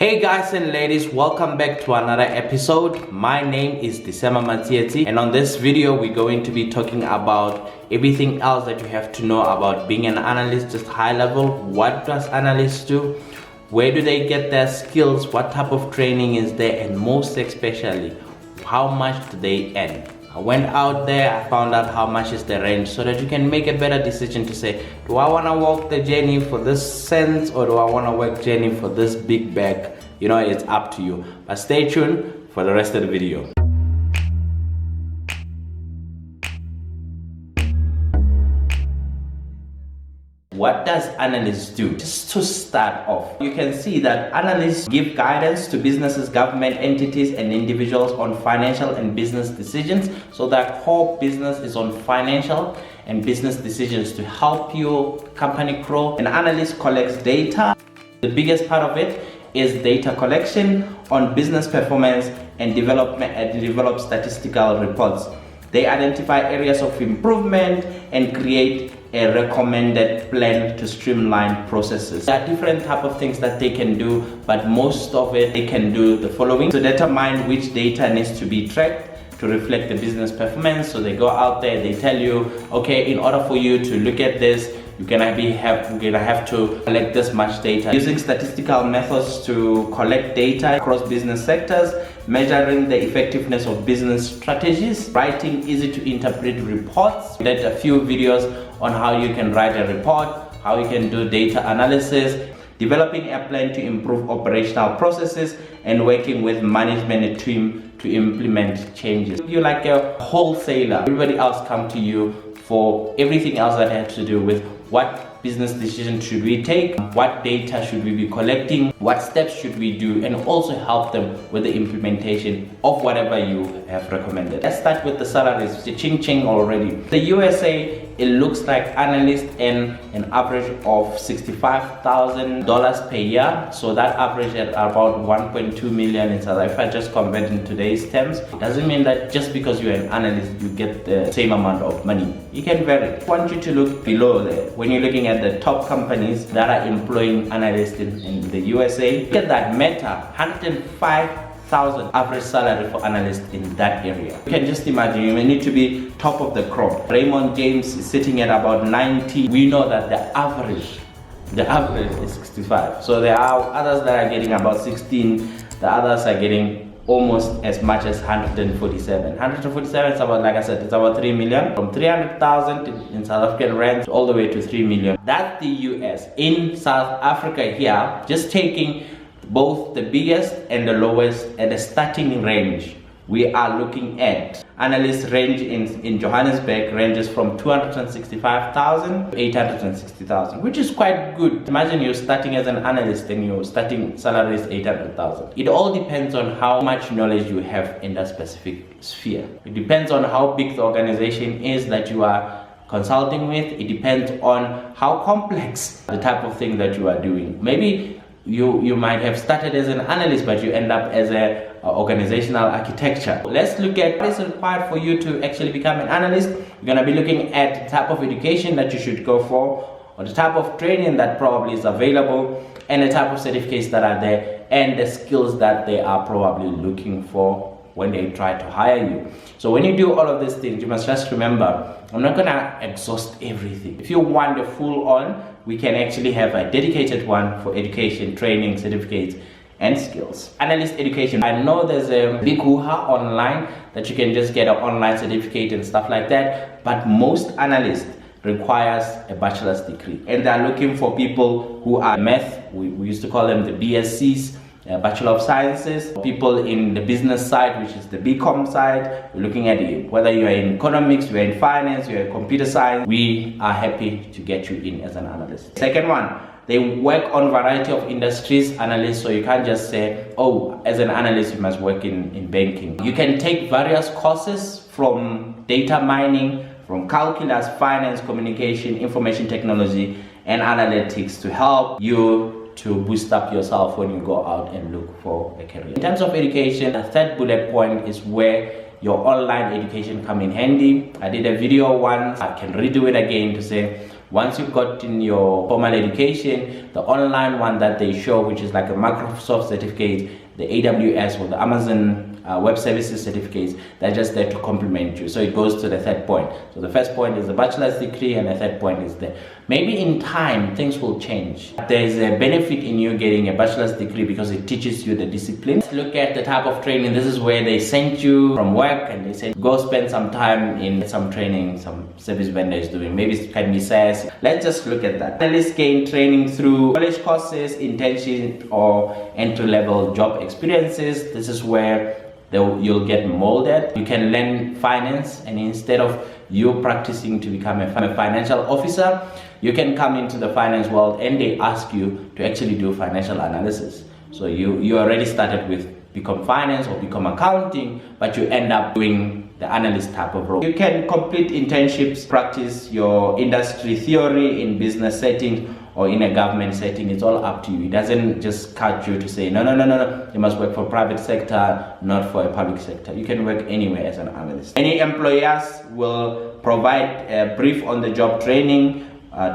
Hey guys and ladies, welcome back to another episode. My name is Disema Matieti, and on this video we're going to be talking about everything else that you have to know about being an analyst, just high level. What does analysts do? Where do they get their skills? What type of training is there? And most especially, how much do they earn? I went out there, I found out how much is the range so that you can make a better decision to say, do I want to walk the journey for this cents or do I want to work journey for this big bag? You know, it's up to you. But stay tuned for the rest of the video. What does analysts do? Just to start off, you can see that analysts give guidance to businesses, government entities, and individuals on financial and business decisions. So their core business is on financial and business decisions to help your company grow. An analyst collects data. The biggest part of it is data collection on business performance and development and develop statistical reports. They identify areas of improvement and create a recommended plan to streamline processes. There are different type of things that they can do, but most of it they can do the following: to determine which data needs to be tracked to reflect the business performance. So they go out there, they tell you, okay, in order for you to look at this, you're gonna have to collect this much data. Using statistical methods to collect data across business sectors, measuring the effectiveness of business strategies, writing easy to interpret reports. We did a few videos on how you can write a report, how you can do data analysis, developing a plan to improve operational processes, and working with management team to implement changes. You're like a wholesaler. Everybody else come to you for everything else that has to do with what business decision should we take, what data should we be collecting, what steps should we do, and also help them with the implementation of whatever you have recommended. Let's start with the salaries. The ching already. The USA, it looks like analysts earn an average of $65,000 per year. So that average at about 1.2 million in South Africa. If I just convert in today's terms, it doesn't mean that just because you're an analyst, you get the same amount of money. It can vary. I want you to look below there. When you're looking at the top companies that are employing analysts in the USA, look at that Meta, 105,000 average salary for analysts in that area. You can just imagine, you may need to be top of the crop. Raymond James is sitting at about 90. We know that the average is 65. So there are others that are getting about 16. The others are getting almost as much as 147. 147 is about, like I said, it's about 3 million. From 300,000 in South African rand all the way to 3 million. That's the US. In South Africa here, just taking both the biggest and the lowest at the starting range, we are looking at analyst range in Johannesburg ranges from 265,000 to 860,000, which is quite good. Imagine you're starting as an analyst and your starting salary is 800,000. It all depends on how much knowledge you have in that specific sphere. It depends on how big the organization is that you are consulting with. It depends on how complex the type of thing that you are doing. Maybe you might have started as an analyst, but you end up as a organizational architecture. Let's look at what is required for you to actually become an analyst. We're going to be looking at the type of education that you should go for, or the type of training that probably is available, and the type of certificates that are there, and the skills that they are probably looking for when they try to hire you. So when you do all of these things, you must just remember, I'm not gonna exhaust everything. If you want the full on, we can actually have a dedicated one for education, training, certificates, and skills. Analyst education. I know there's a big hoo-ha online that you can just get an online certificate and stuff like that, but most analysts requires a bachelor's degree, and they're looking for people who are math. We used to call them the BScs, Bachelor of Sciences. People in the business side, which is the BCom side, we're looking at it. Whether you are in economics, you're in finance, you're in computer science, we are happy to get you in as an analyst. Second one, they work on variety of industries, analysts, so you can't just say, oh, as an analyst you must work in banking. You can take various courses from data mining, from calculus, finance, communication, information technology, and analytics to help you to boost up yourself when you go out and look for a career. In terms of education, the third bullet point is where your online education come in handy. I did a video once, I can redo it again to say, Once you've gotten your formal education, the online one that they show, which is like a Microsoft certificate, the AWS or the Amazon Web Services certificates, they're just there to complement you. So it goes to the third point. So the first point is the bachelor's degree, and the third point is there. Maybe in time things will change. There's a benefit in you getting a bachelor's degree because it teaches you the discipline. Let's look at the type of training. This is where they sent you from work and they said go spend some time in some training some service vendor is doing. Maybe it can be SaaS. Let's just look at that. Analysts gain training through college courses, internship, or entry-level job experiences. This is where you'll get molded. You can learn finance, and instead of you practicing to become a financial officer, you can come into the finance world and they ask you to actually do financial analysis. So you already started with become finance or become accounting, but you end up doing the analyst type of role. You can complete internships, practice your industry theory in business setting or in a government setting. It's all up to you. It doesn't just cut you to say, no, you must work for private sector, not for a public sector. You can work anywhere as an analyst. Any employers will provide a brief on the job training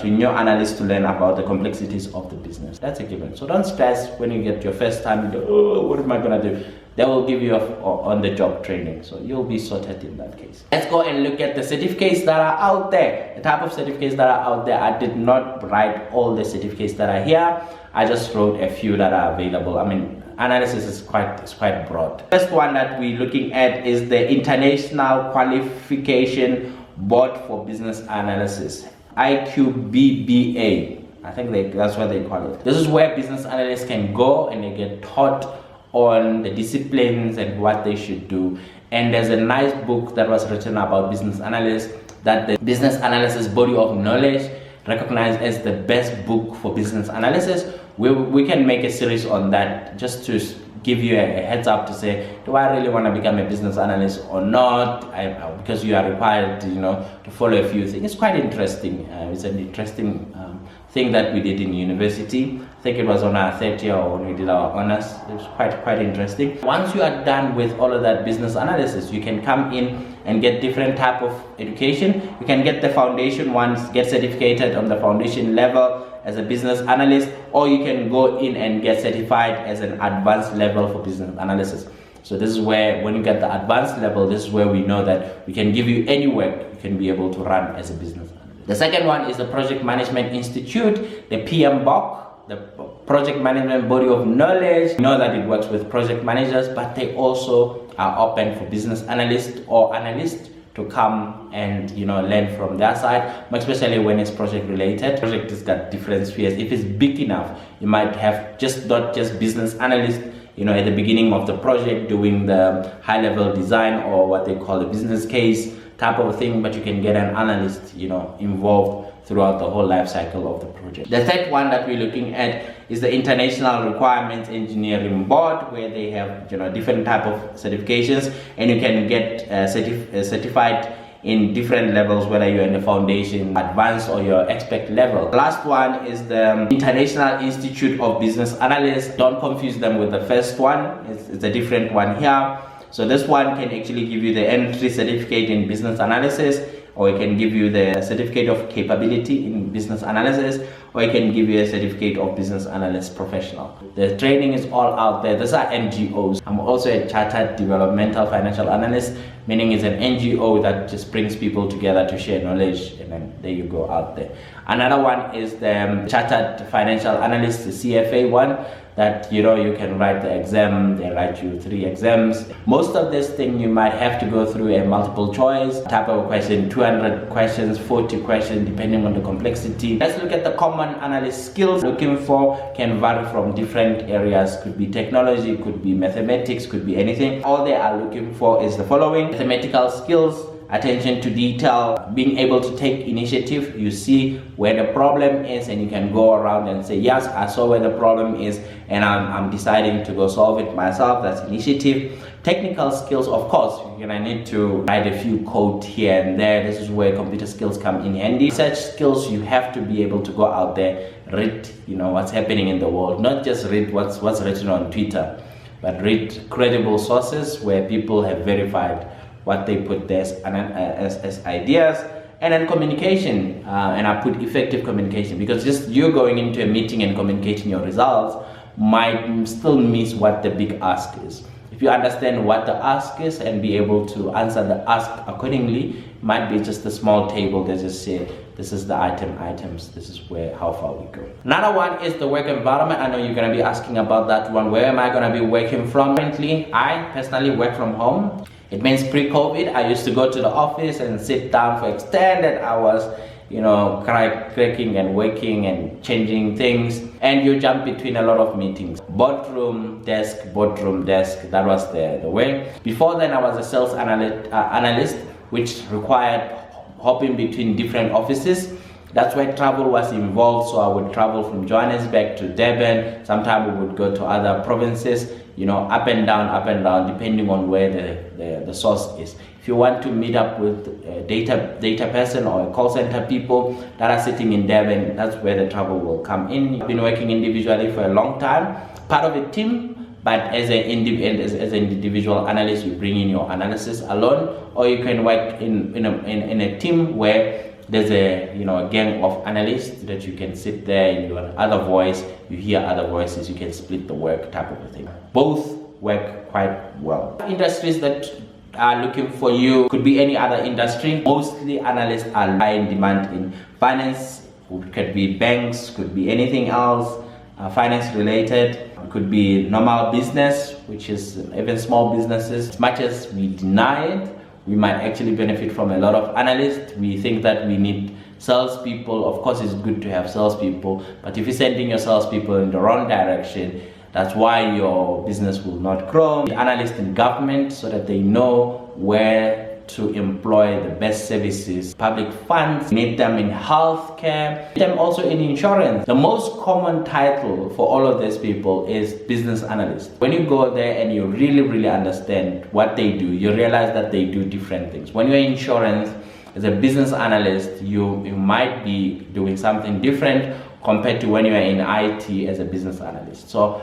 to new analysts to learn about the complexities of the business. That's a given. So don't stress when you get your first time, you go, oh, what am I gonna do? They will give you on the job training. So you'll be sorted in that case. Let's go and look at the certificates that are out there. The type of certificates that are out there. I did not write all the certificates that are here. I just wrote a few that are available. I mean, analysis is quite broad. First one that we're looking at is the International Qualification Board for Business Analysis, IQBBA. I think that's what they call it. This is where business analysts can go and they get taught on the disciplines and what they should do. And there's a nice book that was written about business analysts that the Business Analysis Body of Knowledge recognized as the best book for business analysis. We can make a series on that just to give you a heads up to say, do I really want to become a business analyst or not? Because you are required to, to follow a few things. It's quite interesting. It's an interesting thing that we did in university. I think it was on our third year when we did our honors. It was quite interesting. Once you are done with all of that business analysis, you can come in and get different type of education. You can get the foundation ones, get certificated on the foundation level as a business analyst, or you can go in and get certified as an advanced level for business analysis. So this is where, when you get the advanced level, this is where we know that we can give you any work you can be able to run as a business analyst. The second one is the Project Management Institute, the PMBOK, the Project Management Body of Knowledge. We know that it works with project managers, but they also are open for business analysts or analysts to come and learn from their side, especially when it's project related. Project has got different spheres. If it's big enough, you might have not just business analysts at the beginning of the project doing the high level design or what they call the business case type of thing, but you can get an analyst involved throughout the whole life cycle of the project. The third one that we're looking at is the International Requirements Engineering Board, where they have different type of certifications, and you can get certified in different levels, whether you're in the foundation, advanced, or your expert level. The last one is the International Institute of Business Analysts. Don't confuse them with the first one. It's a different one here. So this one can actually give you the entry certificate in business analysis, or it can give you the certificate of capability in business analysis, or it can give you a certificate of business analyst professional. The training is all out there. These are NGOs. I'm also a chartered developmental financial analyst, meaning it's an NGO that just brings people together to share knowledge, and then there you go out there. Another one is the chartered financial analyst, the CFA one, that you can write the exam. They write you 3 exams. Most of this thing you might have to go through a multiple choice type of question, 200 questions, 40 questions, depending on the complexity. Let's look at the common analyst skills looking for. Can vary from different areas. Could be technology, could be mathematics, could be anything. All they are looking for is the following: mathematical skills, attention to detail, being able to take initiative. You see where the problem is and you can go around and say, yes, I saw where the problem is and I'm deciding to go solve it myself. That's initiative. Technical skills, of course, you're gonna need to write a few code here and there. This is where computer skills come in handy. Research skills, you have to be able to go out there, read what's happening in the world, not just read what's written on Twitter, but read credible sources where people have verified what they put there as ideas, And then communication, and I put effective communication, because just you going into a meeting and communicating your results might still miss what the big ask is. If you understand what the ask is and be able to answer the ask accordingly, might be just a small table that just say, this is the items, this is how far we go. Another one is the work environment. I know you're going to be asking about that one. Where am I going to be working from? Currently, I personally work from home. It means pre-COVID, I used to go to the office and sit down for extended hours, cracking and working and changing things, and you jump between a lot of meetings. Boardroom desk, that was the way. Before then, I was a sales analyst, which required hopping between different offices. That's where travel was involved, so I would travel from Johannesburg to Durban. Sometimes we would go to other provinces, up and down, depending on where the source is. If you want to meet up with a data person or a call center people that are sitting in Durban, that's where the travel will come in. I've been working individually for a long time, part of a team, but as an individual analyst, you bring in your analysis alone, or you can work in a team where there's a gang of analysts that you can sit there in your other voice, you hear other voices, you can split the work type of a thing. Both work quite well. Industries that are looking for you could be any other industry. Mostly analysts are high in demand in finance, could be banks, could be anything else finance related, could be normal business, which is even small businesses. As much as we deny it, we might actually benefit from a lot of analysts. We think that we need salespeople. Of course, it's good to have salespeople, but if you're sending your salespeople in the wrong direction, that's why your business will not grow. Analysts in government, so that they know where to employ the best services. Public funds, need them in healthcare, need them also in insurance. The most common title for all of these people is business analyst. When you go there and you really understand what they do, you realize that they do different things. When you're in insurance, as a business analyst, you might be doing something different compared to when you're in IT as a business analyst. So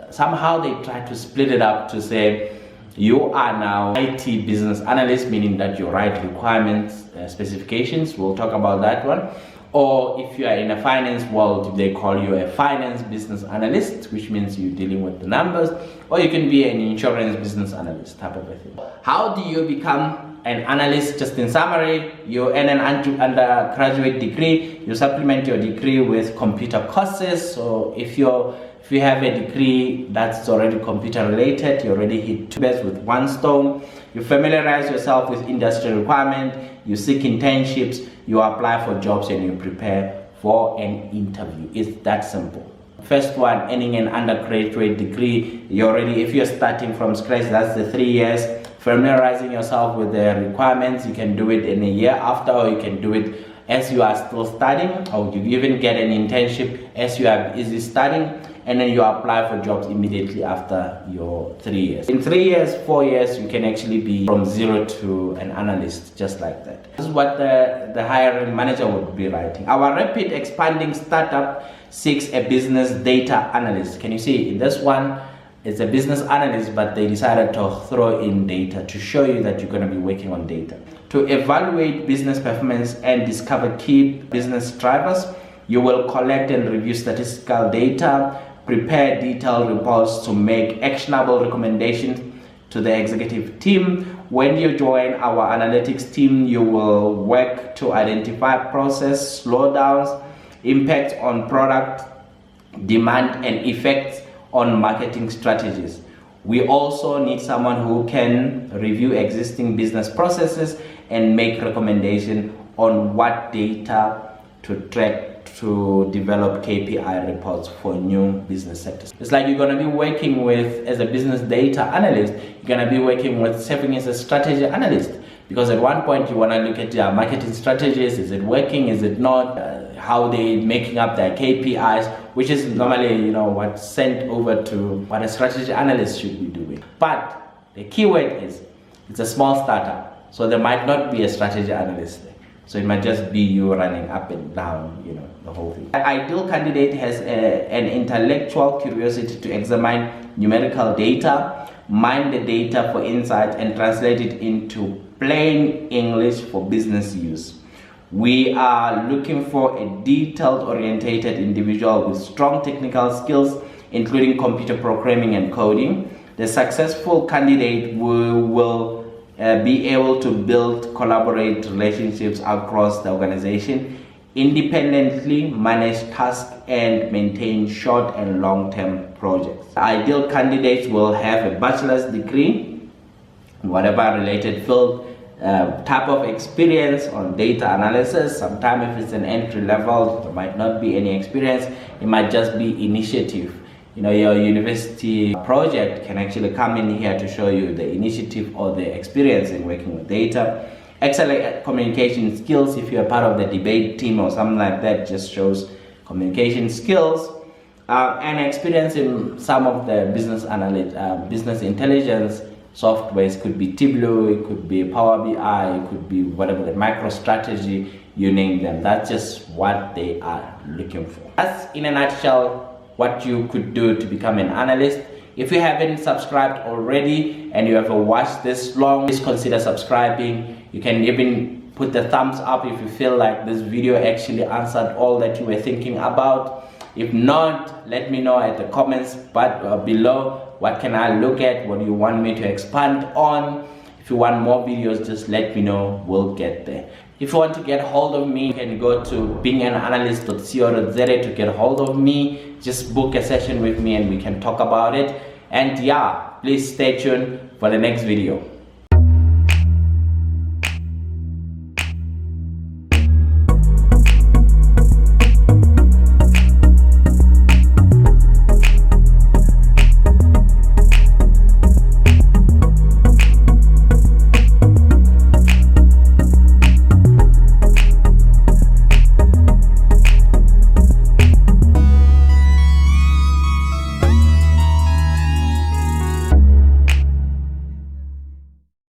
somehow they try to split it up to say, you are now IT business analyst, meaning that you write requirements, specifications. We'll talk about that one. Or if you are in a finance world, they call you a finance business analyst, which means you're dealing with the numbers. Or you can be an insurance business analyst type of a thing. How do you become an analyst? Just in summary, you earn an undergraduate degree, you supplement your degree with computer courses. So if you have a degree that's already computer related, you already hit two birds with one stone. You familiarize yourself with industry requirement, you seek internships, you apply for jobs, and you prepare for an interview. It's that simple. First one, earning an undergraduate degree, if you're starting from scratch, that's the 3 years. Familiarizing yourself with the requirements, you can do it in a year after, or you can do it as you are still studying, or you even get an internship as you are busy studying, and then you apply for jobs immediately after your 3 years. In 3 years, 4 years, you can actually be from zero to an analyst, just like that. This is what the hiring manager would be writing. Our rapid expanding startup seeks a business data analyst. Can you see in this one? It's a business analyst, but they decided to throw in data to show you that you're going to be working on data. To evaluate business performance and discover key business drivers, you will collect and review statistical data, prepare detailed reports to make actionable recommendations to the executive team. When you join our analytics team, you will work to identify process slowdowns, impact on product demand, and effects on marketing strategies. We also need someone who can review existing business processes and make recommendations on what data to track to develop KPI reports for new business sectors. It's like you're going to be working with, as a business data analyst, you're going to be working with serving as a strategy analyst, because at one point you want to look at their marketing strategies. Is it working? Is it not? How they making up their KPIs, which is normally what's sent over to what a strategy analyst should be doing. But the key word is it's a small startup, so there might not be a strategy analyst there. So it might just be you running up and down, the whole thing. The ideal candidate has an intellectual curiosity to examine numerical data, mine the data for insight, and translate it into plain English for business use. We are looking for a detailed orientated individual with strong technical skills, including computer programming and coding. The successful candidate will be able to build, collaborate relationships across the organization, independently manage tasks, and maintain short and long-term projects. Ideal candidates will have a bachelor's degree in whatever related field, type of experience on data analysis. Sometimes if it's an entry level, there might not be any experience. It might just be initiative. Your university project can actually come in here to show you the initiative or the experience in working with data. Excellent communication skills. If you're part of the debate team or something like that, just shows communication skills. And experience in some of the business intelligence softwares. Could be Tableau, it could be Power BI, it could be whatever, the MicroStrategy, you name them. That's just what they are looking for. That's in a nutshell what you could do to become an analyst. If you haven't subscribed already and you have watched this long, please consider subscribing. You can even put the thumbs up if you feel like this video actually answered all that you were thinking about. If not, let me know at the comments below. What can I look at? What do you want me to expand on? If you want more videos, just let me know. We'll get there. If you want to get hold of me, you can go to beinganaanalyst.co.za to get hold of me. Just book a session with me and we can talk about it. And yeah, please stay tuned for the next video.